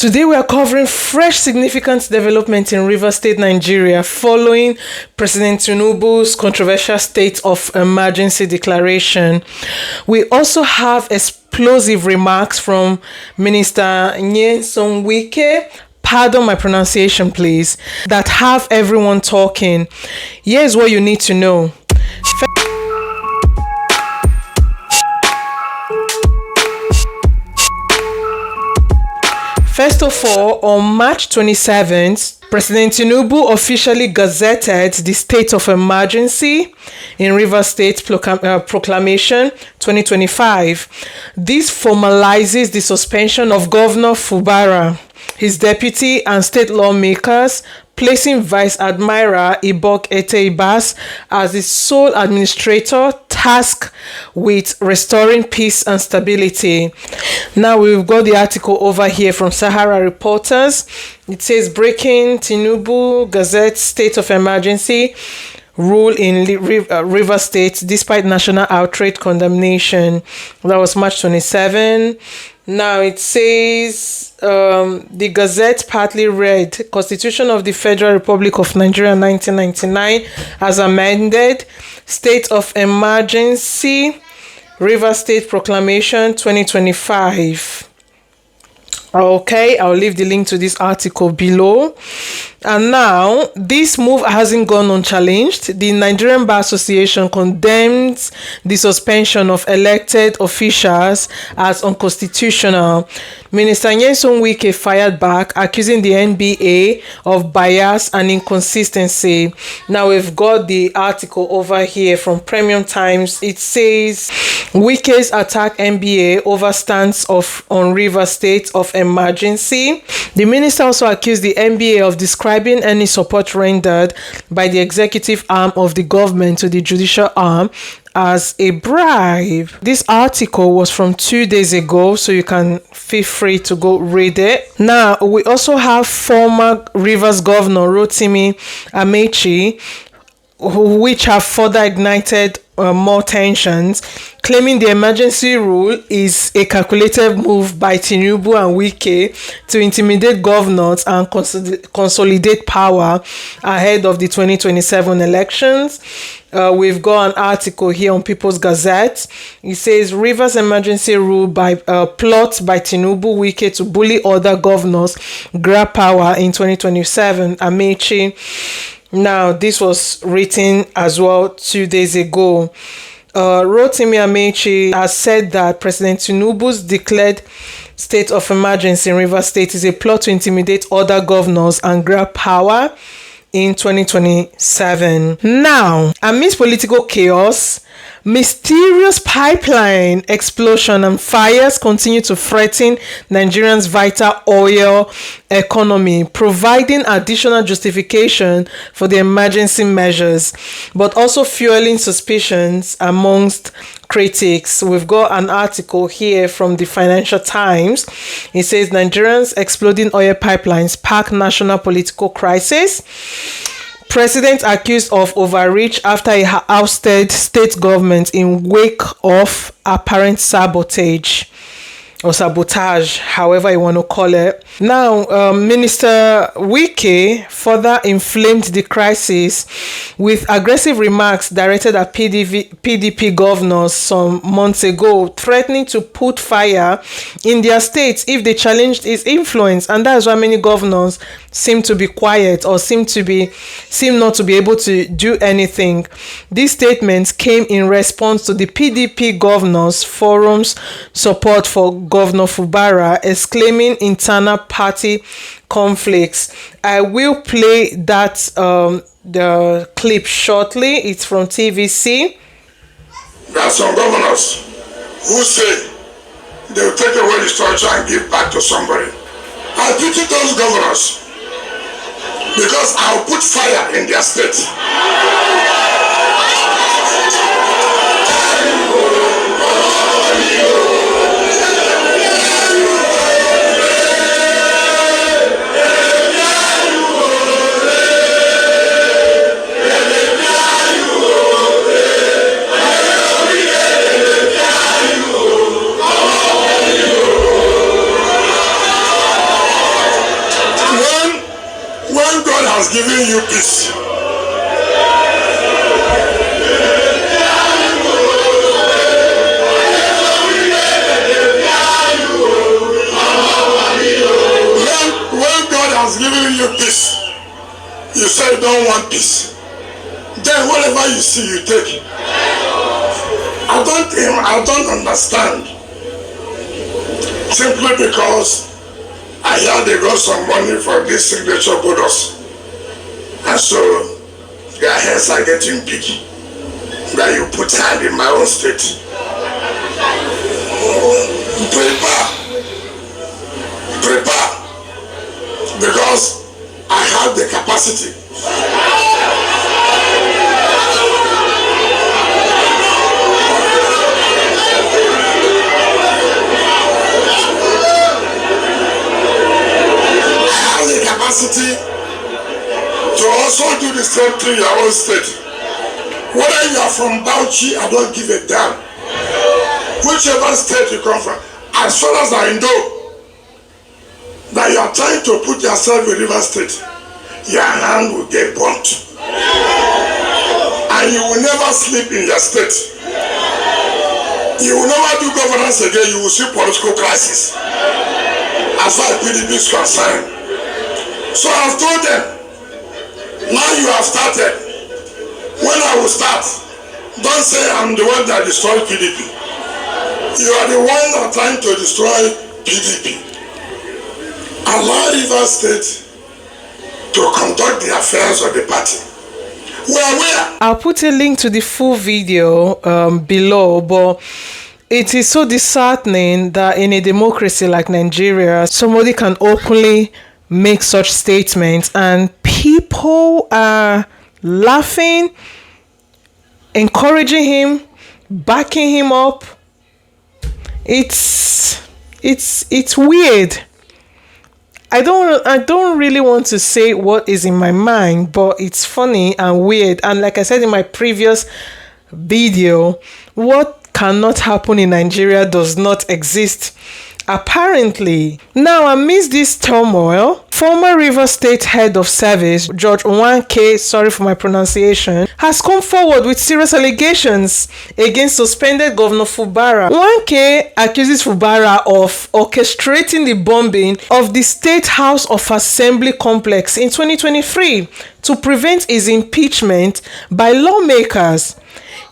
Today we are covering fresh significant development in Rivers State, Nigeria, following President Tinubu's controversial state of emergency declaration. We also have explosive remarks from Minister Nyesom Wike, pardon my pronunciation please, that have everyone talking. Here's what you need to know. First of all, on March 27th, President Tinubu officially gazetted the state of emergency in Rivers State Proclamation 2025. This formalizes the suspension of Governor Fubara, his deputy and state lawmakers, placing Vice Admiral Ibok Ete-Ibas as the sole administrator tasked with restoring peace and stability. Now we've got the article over here from Sahara Reporters. It says, breaking Tinubu Gazette state of emergency rule in River State despite national outrage condemnation. That was March 27. Now it says the Gazette partly read Constitution of the Federal Republic of Nigeria 1999 as amended, State of Emergency, River State Proclamation 2025. Okay, I'll leave the link to this article below. And now, this move hasn't gone unchallenged. The Nigerian Bar Association condemns the suspension of elected officials as unconstitutional. Minister Nyesom Wike fired back, accusing the NBA of bias and inconsistency. Now, we've got the article over here from Premium Times. It says, Wike's attack NBA over stance on River State of emergency. The minister also accused the NBA of describing any support rendered by the executive arm of the government to the judicial arm as a bribe. This article was from 2 days ago, so you can feel free to go read it. Now, we also have former Rivers Governor Rotimi Amaechi, which have further ignited more tensions, claiming the emergency rule is a calculated move by Tinubu and Wike to intimidate governors and consolidate power ahead of the 2027 elections. We've got an article here on People's Gazette. It says, Rivers emergency rule by plot by Tinubu Wike to bully other governors grab power in 2027. Amaechi. Now, this was written as well 2 days ago. Rotimi Amaechi has said that President Tinubu's declared state of emergency in Rivers State is a plot to intimidate other governors and grab power in 2027. Now, amidst political chaos, mysterious pipeline explosion and fires continue to threaten Nigerians' vital oil economy, providing additional justification for the emergency measures, but also fueling suspicions amongst critics. We've got an article here from the Financial Times. It says, Nigerians' exploding oil pipelines spark national political crisis. President accused of overreach after he ousted state government in wake of apparent sabotage or sabotage, however you want to call it. Now, Minister Wike further inflamed the crisis with aggressive remarks directed at PDP governors some months ago, threatening to put fire in their states if they challenged his influence. And that's why many governors seem to be quiet or seem not to be able to do anything. These statements came in response to the PDP Governors Forum's support for Governor Fubara, exclaiming internal party conflicts. I will play that the clip shortly. It's from TVC. There are some governors who say they will take away the structure and give back to somebody. I pity those governors because I'll put fire in their state. has given you peace. When God has given you peace, you say you don't want peace. Then whatever you see, you take. I don't understand. Simply because I hear they got some money for this signature bonus. And so their heads are getting big. That you put hand in my own state. Prepare. Because I have the capacity. Capacity to also do the same thing in your own state. Whether you are from Bauchi, I don't give a damn. Whichever state you come from, as far as I know that you are trying to put yourself in River State, your hand will get burnt. And you will never sleep in your state. You will never do governance again, you will see political crisis. As far as PDP is concerned. So I've told them, now you have started. When I will start, don't say I'm the one that destroyed PDP. You are the one that trying to destroy PDP. Allow River State to conduct the affairs of the party. Where? I'll put a link to the full video below, but it is so disheartening that in a democracy like Nigeria, somebody can openly make such statements and people are laughing, encouraging him, backing him up. It's weird. I don't really want to say what is in my mind, but it's funny and weird. And like I said in my previous video, what cannot happen in Nigeria does not exist. Apparently, now amidst this turmoil, former River State Head of Service, George Wike, sorry for my pronunciation, has come forward with serious allegations against suspended Governor Fubara. Wike accuses Fubara of orchestrating the bombing of the State House of Assembly complex in 2023 to prevent his impeachment by lawmakers.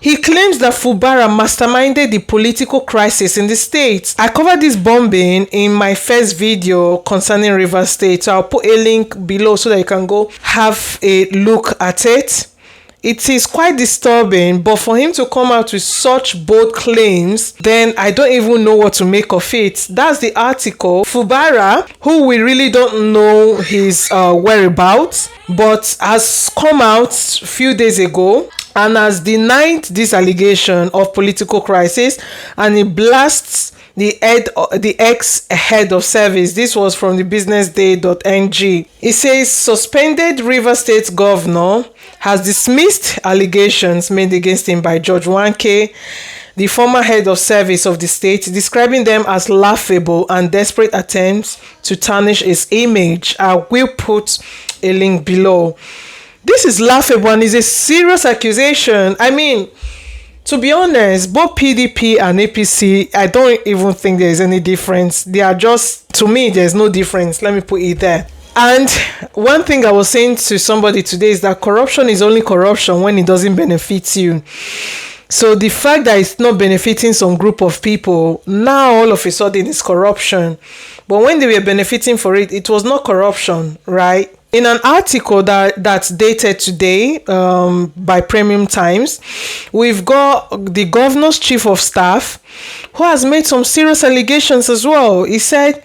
He claims that Fubara masterminded the political crisis in the state. I covered this bombing in my first video concerning River State, so I'll put a link below so that you can go have a look at it. It is quite disturbing, but for him to come out with such bold claims, then I don't even know what to make of it. That's the article. Fubara, who we really don't know his whereabouts, but has come out a few days ago and has denied this allegation of political crisis, and he blasts the ex-head of service. This was from the businessday.ng. He says suspended River State governor has dismissed allegations made against him by George Wike, the former head of service of the state, describing them as laughable and desperate attempts to tarnish his image. I will put a link below. This is laughable and is a serious accusation. I mean, to be honest, both PDP and APC, I don't even think there is any difference. They are just, to me, there's no difference. Let me put it there. And one thing I was saying to somebody today is that corruption is only corruption when it doesn't benefit you. So the fact that it's not benefiting some group of people, now all of a sudden it's corruption. But when they were benefiting for it, it was not corruption, right? In an article that's dated today by Premium Times, we've got the governor's chief of staff who has made some serious allegations as well. He said,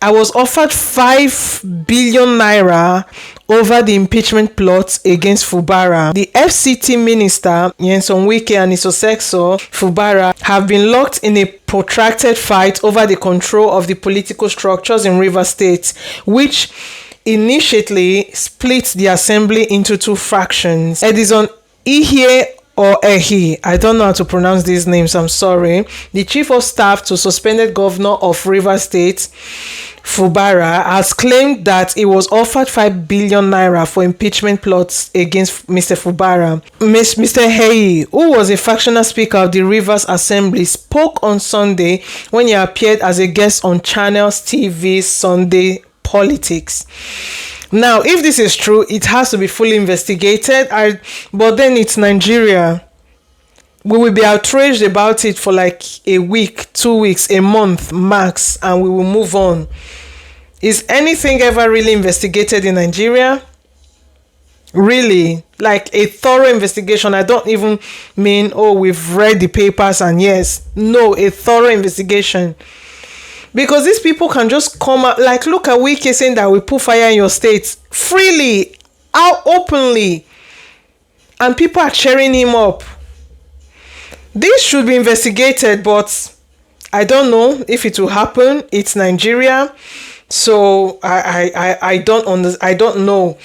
I was offered 5 billion naira over the impeachment plot against Fubara. The FCT minister, Nyesom Wike, and his successor, Fubara, have been locked in a protracted fight over the control of the political structures in River State, which initially split the assembly into two fractions. Edison Ihe or Ehi, I don't know how to pronounce these names, I'm sorry, the chief of staff to suspended governor of Rivers State, Fubara, has claimed that he was offered 5 billion naira for impeachment plots against Mr. Fubara. Mr. Ehi, who was a factional speaker of the Rivers Assembly, spoke on Sunday when he appeared as a guest on Channels TV's Sunday Politics. Now, if this is true, it has to be fully investigated. But then it's Nigeria. We will be outraged about it for like a week, 2 weeks, a month max, and we will move on. Is anything ever really investigated in Nigeria? Really? Like a thorough investigation. I don't even mean, oh, we've read the papers and yes. No, a thorough investigation. Because these people can just come out, like, look at Wike saying that we put fire in your state freely, out openly, and people are cheering him up. This should be investigated, but I don't know if it will happen. It's Nigeria, so I don't know.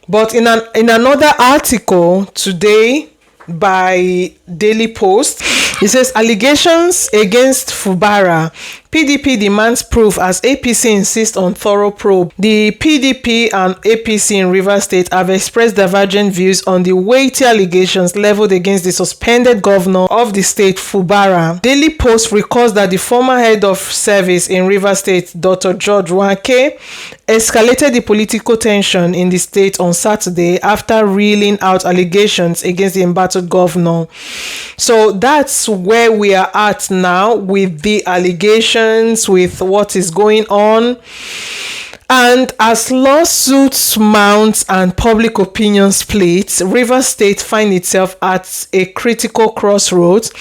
But in another article today by Daily Post, it says allegations against Fubara. PDP demands proof as APC insists on thorough probe. The PDP and APC in Rivers State have expressed divergent views on the weighty allegations leveled against the suspended governor of the state, Fubara. Daily Post records that the former head of service in Rivers State, Dr. George Wike, escalated the political tension in the state on Saturday after reeling out allegations against the embattled governor. So that's where we are at now with the allegations, with what is going on. And as lawsuits mount and public opinion splits, Rivers State finds itself at a critical crossroads.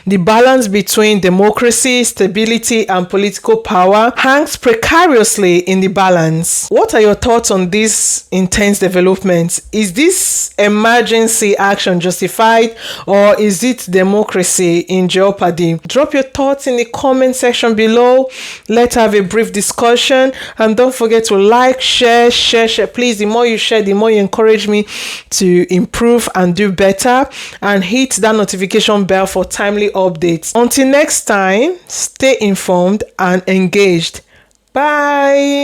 The balance between democracy, stability, and political power hangs precariously in the balance. What are your thoughts on this intense development? Is this emergency action justified, or is it democracy in jeopardy? Drop your thoughts in the comment section below. Let's have a brief discussion, and don't forget to like, share. Please, the more you share, the more you encourage me to improve and do better, and hit that notification bell for timely updates. Until next time, stay informed and engaged. Bye.